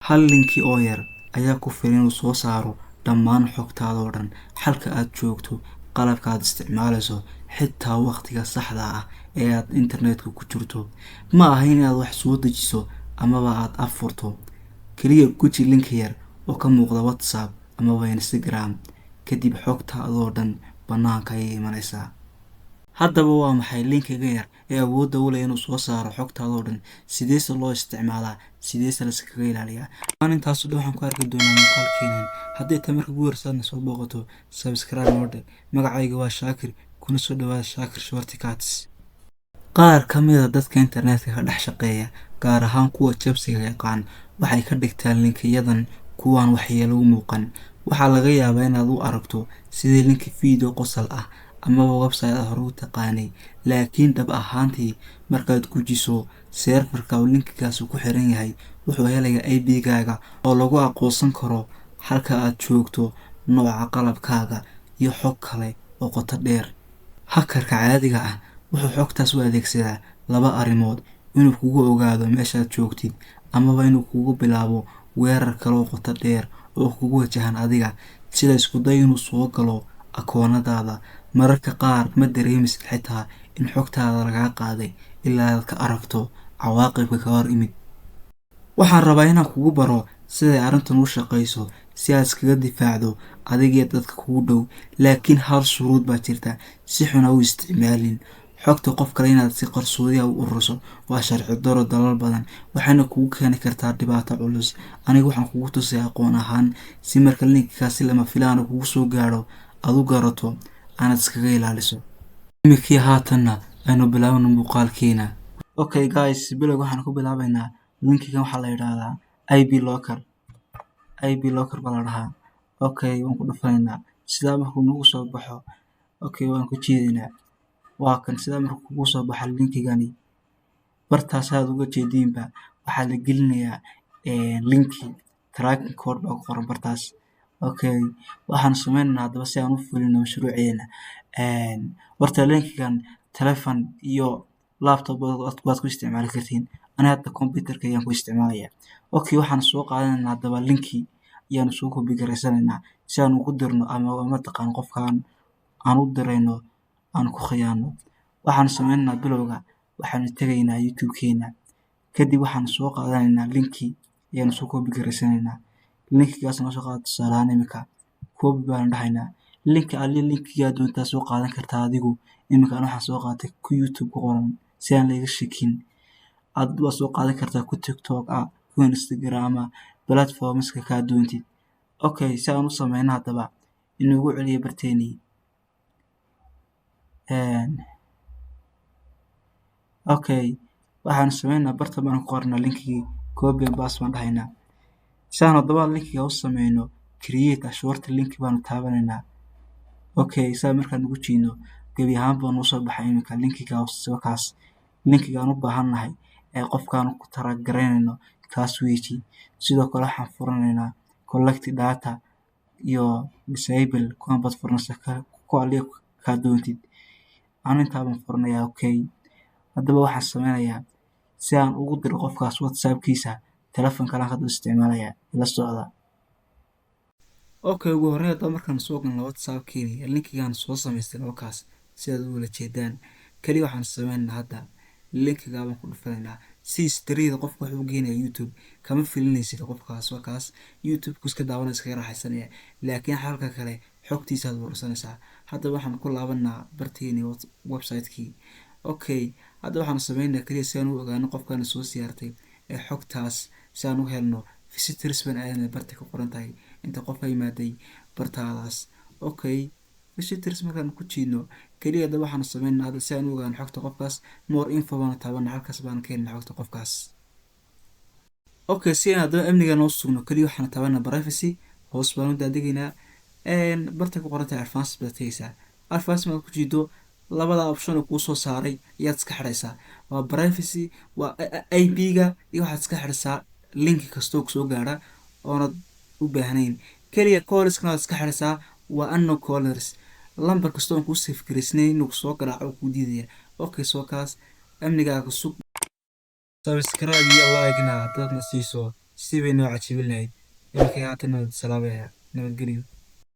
hal linki oo yar ayaa ku filan inuu soo saaro dhammaan xogtaada oo dhan, halka aad joogto, qalabka aad isticmaalayso, xitaa waqtiga saxda ah ee aad internetka ku jirto. ma aha inaad wax soo dejiso amaba aad afurto. kaliya guji linki yar oo ka muuqda WhatsApp amaba Instagram, kadib xogtaada oo dhan banaanka ayay imanaysaa. haddaba waa maxay linkiga yar ee awoodda u leh inuu soo saaro xogtaada oo dhan? sideese loo isticmaalaa? sideese la iskaga ilaaliyaa? intaas oo dhan waxaan ku arki doonaa muuqaalkeenan. haddii ta marka ugu horsaadna soo booqato, subscribe noo dheh. magacayga waa Shaakir, kuna soo dhawaada Shaakir Shortcuts. qaar ka mid a dadka internetka ka dhex shaqeeya, gaar ahaan kuwa jabsiga yaqaan, waxay ka dhigtaan linkiyadan kuwaan waxyeelo u muuqan. waxaa laga yaabaa inaad u aragto sidii linki video qosol ah amaba website aad hore u taqaanay, laakiin dhab ahaantii markaad gujiso serverka uu linkigaasi ku xiran yahay, wuxuu helayaa IP-gaaga oo lagu aqoonsan karo halka aad joogto, nooca qalabkaaga iyo xog kale oo qoto dheer. hakarka caadiga ah wuxuu xogtaas u adeegsadaa laba arrimood: inuu kugu ogaado meeshaad joogtid, amaba inuu kugu bilaabo weerar kale oo qoto dheer oo kugu wajahan adiga, sida isku day inuu soo galo akoonadaada. mararka qaar ma dareemisid xitaa in xogtaada lagaa qaaday ilaa aad ka aragto cawaaqibka ka hor imid. waxaan rabaa inaan kugu baro siday arrintan u shaqayso si aad iskaga difaacdo adigiyo dadka kugu dhow, laakiin hal shuruud baa jirta: si xun ha u isticmaalin. xogta qof kale inaad si qarsoodi ah u ururiso waa sharci daro dalal badan, waxayna kugu keeni kartaa dhibaato culus. aniga waxaan kugu tusay aqoon ahaan si marka linkigaasi lama filaan kugu soo gaadho aad u garato aanaad iskaga ilaaliso. imikii haatanna aynu bilaabno muuqaalkeena. okay guys, bilowga waxaan ku bilaabaynaa linkigan. waxaa la yidhaahdaa ib locker baa la dhahaa. okay, waan ku dhufanaynaa. sidaa markuu nagu soo baxo, okay, waan ku jiidaynaa. waa kan sidaa markuu kugu soo baxa linkigani, bartaas aad uga jeediinba waxaa la gelinayaa linki tracking code baa ku qoran bartaas. okay, waxaan sameynaynaa haddaba si aan u fulino mashruuceena. horta linkigan telefon iyo laptop waad ku isticmaali kartiin. aniga hadda computerka ayaan ku isticmaalayaa. okay, waxaan soo qaadanaynaa haddaba linki ayaanu soo copy garaysanaynaa si aan ugu dirno ama mataqaan qofkaan aan u dirayno aan ku khiyaano. waxaan sameynaynaa bilowga, waxaanu tegaynaa YouTube-keena, kadib waxaan soo qaadanaynaa linki ayaanu soo copy garaysanaynaa. linkigaas noo soo qaado tusaale ahaan imika copy baanu dhahaynaa. linkigaa doontaa soo qaadan kartaa adigu. imika waxaan soo qaatay ku YouTube ku qoran si aan layga shakin. aad waa soo qaadan kartaa ku TikTok ah, ku Instagram ah, platformska kaa doontid. okay, si aan u sameyno haddaba inugu celiya barteenii. okay, waxaan sameynaa barta baan ku qornaa linkigii, copy and paste baan dhahaynaa. si aan haddaba linkiga u sameyno, create a short link baanu taabanaynaa. okay, saa markaan ugu jiidno gebi ahaan baa noo soo baxay imika linkigaas. linkigaan u baahannahay ee qofkaan ku taragaraynayno kaas weeji. sidoo kale waxaan furanaynaa collect data iyo disable kuwan baad furanaysaa ku aliya kaa doontid. aan intaa baan furanayaa. okay, haddaba waxaan sameynayaa si aan ugu diro qofkaas WhatsApp-kiisa, telefonka kale aan hadda isticmaalayaa ila socda. okay, ugu horreyn haddaba markaan soo galno WhatsApp-keena linkigaan soo samaystay halkaas sidaad u wala jeedaan. kaliya waxaan sameynaynaa hadda linkigaa baan ku dhufanaynaa. si historyada qofka wuxuu geenayaa YouTube, kama filinaysid qofkaas. waa kaas YouTube-ku iska daawanaya, iskaga raaxaysanaya, laakiin halka kale xogtiisaad urursanaysaa. haddaba waxaan ku laabanaa barteeni website-kii. okay, hadda waxaan sameynaa kaliya si aan u ogaano qofkaana soo siyaartay ee xogtaas, si aan u helno visitors baan aadanay barta ka qoran tahay inta qof ay imaaday bartaadaas. okay, visitors markaan ku jiidno kaliya haddaba waxaan sameynaa hadda si aan u ogaano xogta qofkaas, more info baanu taabanaa, halkaas baan ka helnaa xogta qofkaas. okay, si aan haddaba amniga noo sugno kaliya waxaan taabanaa privacy, hoos baan u daadegaynaa. barta ku qoran tahay advanced baad tegaysaa. advanced markaad ku jiido labada option oo kuu soo saaray ayaad iska xidhaysaa. waa privacy, waa IP-ga, iyo waxaad iska xidhaysaa linki kastoo kusoo gaara oonad u baahnayn. kaliya callskana waad iska xidhaysaa, waa unknown callers. lambar kastoo aan kuu safe garaysnayn inuu soo garaaco kuu diidaya. okay, soo kaas amnigaaga sug. subscribe iyo like-na haddaadna siiso si bay noo cajabin lahayd. Markay haatan salaamaya nabadgelyo.